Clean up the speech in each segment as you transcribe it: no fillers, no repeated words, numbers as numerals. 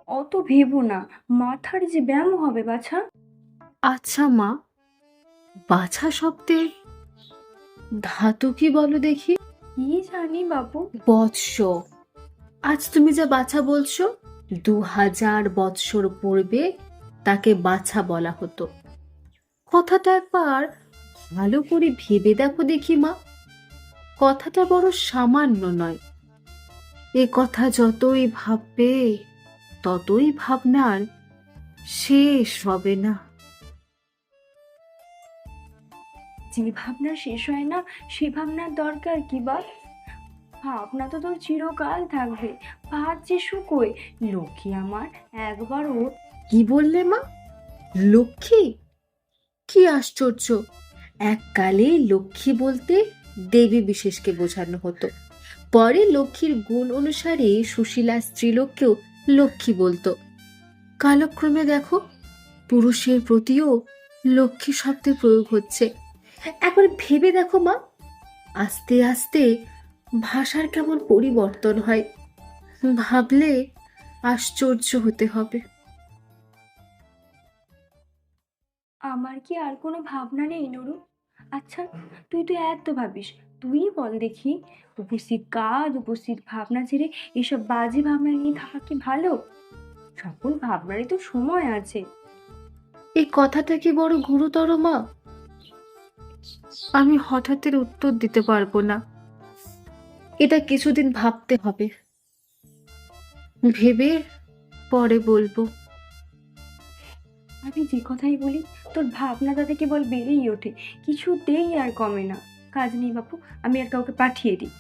অত ভেবো না, মাথার যে ব্যায়াম হবে বাছা। আচ্ছা মা, বাছা শব্দের ধাতু কি বলো দেখি? কি জানি বাপু। বৎস। আজ তুমি যা বাছা বলছো, 2000 বৎসর পূর্বে তাকে বাছা বলা হতো। কথাটা একবার ভালো করে ভেবে দেখো দেখি মা, কথাটা বড় সামান্য নয়। এ কথা যতই ভাববে ততই ভাবনার শেষ হবে না। যে ভাবনা শেষ হয় না সে ভাবনার দরকার কি বা? ভাবনা তো তোর চিরকাল থাকবে। ভাত যে শুকোয়, লক্ষ্মী আমার একবার ওর। কি বললে মা? লক্ষ্মী? কি আশ্চর্য! এককালে লক্ষ্মী বলতে দেবী বিশেষকে বোঝানো হতো। পরে লক্ষ্মীর গুণ অনুসারে সুশীলা স্ত্রীলোককেও লক্ষ্মী বলতো। কালক্রমে দেখো, পুরুষের প্রতিও লক্ষ্মী শব্দের প্রয়োগ হচ্ছে। একবার ভেবে দেখো মা, আস্তে আস্তে ভাষার কেমন পরিবর্তন হয়। ভাবলে আশ্চর্য হতে হবে। আমার কি আর কোনো ভাবনা নেই নুরু? আচ্ছা, তুই তো এত ভাবিস, তুই বল দেখি, উপস্থিত কাজ উপস্থিত ভাবনা ছেড়ে এসব বাজে ভাবনা নিয়ে থাকা কি ভালো? সকল ভাবনারই তো সময় আছে। এই কথাটা কি বড় গুরুতর মা? আমি হঠাৎ উত্তর দিতে পারবো না। এটা কিছুদিন ভাবতে হবে, ভেবে পরে বলবো। আমি যে কথাই বলি, তোর ভাবনা তাতে কেবল বেড়েই ওঠে, কিছুতেই আর কমে না। কাজ নেই বাপু, আমি আর কাউকে পাঠিয়ে দিই।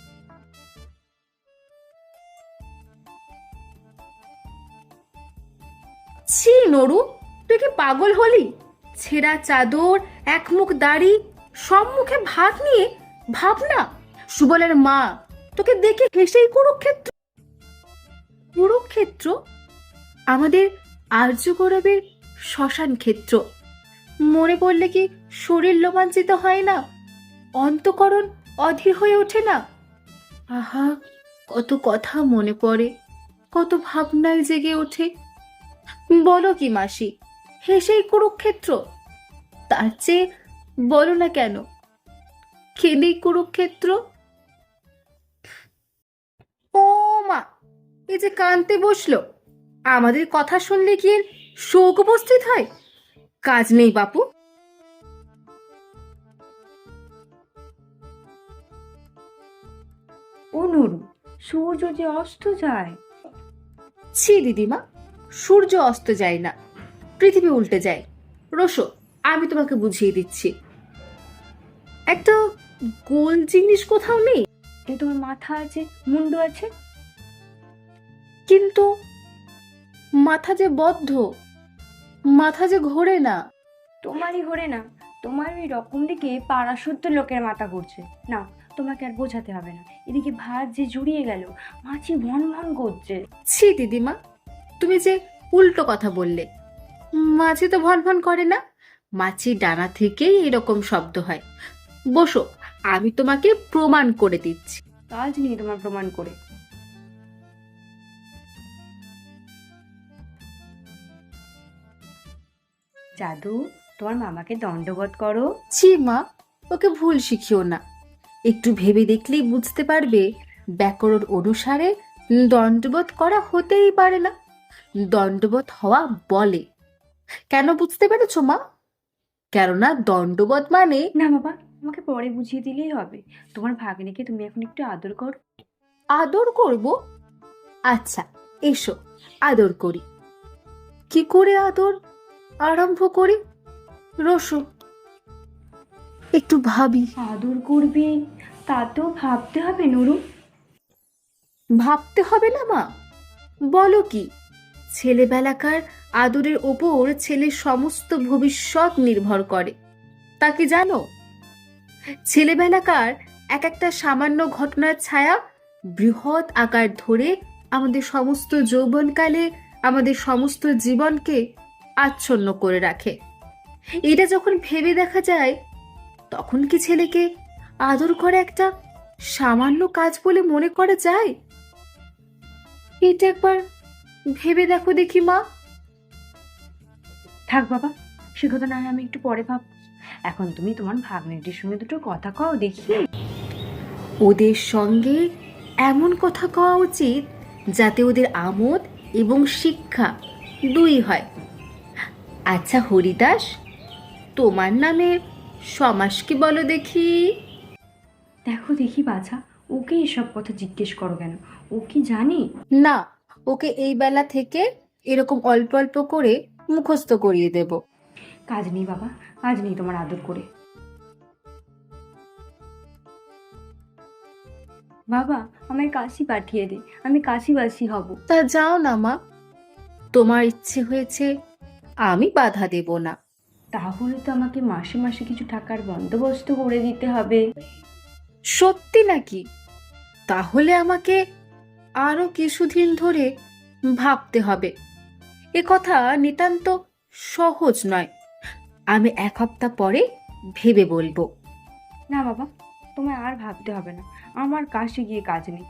ছি নরু, তুই কি পাগল হলি? ছেঁড়া চাদর, এক মুখ দাড়ি, সব মুখে ভাত নিয়ে ভাবনা! সুবলের মা, তোকে দেখে হেসেই কুরুক্ষেত্র। কুরুক্ষেত্র আমাদের আর্য গৌরবের শ্মশান ক্ষেত্র। মনে পড়লে কি শরীর রোমাঞ্চিত হয় না? অন্তঃকরণ অধীর হয়ে ওঠে না? আহা, কত কথা মনে পড়ে, কত ভাবনায় জেগে ওঠে। বলো কি মাসি, হেসেই কুরুক্ষেত্র? তার চেয়ে বলো না কেন, কেঁদেই কুরুক্ষেত্র? ও মা, এই যে কানতে বসলো, আমাদের কথা শুনলে কি এর শোক উপস্থিত হয়? কাজ নেই বাপু? ও নুরু, সূর্য যে অস্ত যায়। ছি দিদিমা, সূর্য অস্ত যায় না, পৃথিবী উল্টে যায়। রোসো, আমি তোমাকে বুঝিয়ে দিচ্ছি। একটা গোল জিনিস কোথাও নেই, এ তোমার মাথা আছে, মুন্ডু আছে। কিন্তু মাথা যে বদ্ধ, মাথা যে ঘোরে না। তোমারই ঘোরে না? তোমার ওই রকম দিকে পাড়া শুদ্ধ লোকের মাথা ঘুরছে না। তোমাকে আর বোঝাতে হবে না, এদিকে ভাত যে জুড়িয়ে গেল, মাছি ভন ভন করছে। ছি দিদিমা, তুমি যে উল্টো কথা বললে। মাছি তো ভন ভন করে না, মাছি ডানা থেকেই এরকম শব্দ হয়। বসো, আমি তোমাকে প্রমাণ করে দিচ্ছি। কাজ নেই তোমার প্রমাণ করে। জাদু, তোমার মামাকে দণ্ডবৎ করো। ছি মা, ওকে ভুল শিখিও না। একটু ভেবে দেখলেই বুঝতে পারবে, ব্যাকরণ অনুসারে দণ্ডবোধ করা হতেই পারে না, দণ্ডবোধ হওয়া বলে। কেন বুঝতে পেরেছো মা? কেননা দণ্ডবোধ মানে। না বাবা, আমাকে পরে বুঝিয়ে দিলেই হবে। তোমার ভাগ্নিকে তুমি এখন একটু আদর করো। আদর করব? আচ্ছা, এসো আদর করি। কি করে আদর আরম্ভ করি? রসো, একটু ভাবি। আদর করবে, তাতেও ভাবতে হবে নুরু। ভাবতে হবে না মা? বলো কি, ছেলেবেলাকার আদরের ওপর ছেলের সমস্ত ভবিষ্যৎ নির্ভর করে, তা কি জানো? ছেলেবেলাকার এক একটা সামান্য ঘটনার ছায়া বৃহৎ আকার ধরে আমাদের সমস্ত যৌবনকালে, আমাদের সমস্ত জীবনকে আচ্ছন্ন করে রাখে। এটা যখন ভেবে দেখা যায়, তখন কি ছেলেকে আদর করা একটা সামান্য কাজ বলে মনে করা যায়? এটা একবার ভেবে দেখো দেখি মা। থাক বাবা, সে কথা না হয় আমি একটু পরে ভাব। এখন তুমি তোমার ভাগ্নিটির সঙ্গে দুটো কথা কও দেখি। ওদের সঙ্গে এমন কথা কওয়া উচিত যাতে ওদের আমোদ এবং শিক্ষা দুই হয়। আচ্ছা হরিদাস, তোমার নামের সমাস কি বলো দেখি? দেখো দেখি বাছা, ওকে এসব কথা জিজ্ঞেস করো কেন? ও কি জানে? না, ওকে এই বেলা থেকে এরকম অল্প অল্প করে মুখস্থ করিয়ে দেব। কাজ নেই বাবা, কাজ নেই তোমার আদর করে। বাবা, আমায় কাশি পাঠিয়ে দে, আমি কাশিবাসী হব। তা যাও না মা, তোমার ইচ্ছে হয়েছে, আমি বাধা দেব না। তাহলে তো আমাকে মাসে মাসে কিছু টাকার বন্দোবস্ত করে দিতে হবে। সত্যি নাকি? তাহলে আমাকে আরো কিছুদিন ধরে ভাবতে হবে। এ কথা নিতান্ত সহজ নয়। আমি 1 সপ্তাহ পরে ভেবে বলবো। না বাবা, তোমায় আর ভাবতে হবে না, আমার কাশি গিয়ে কাজ নেই।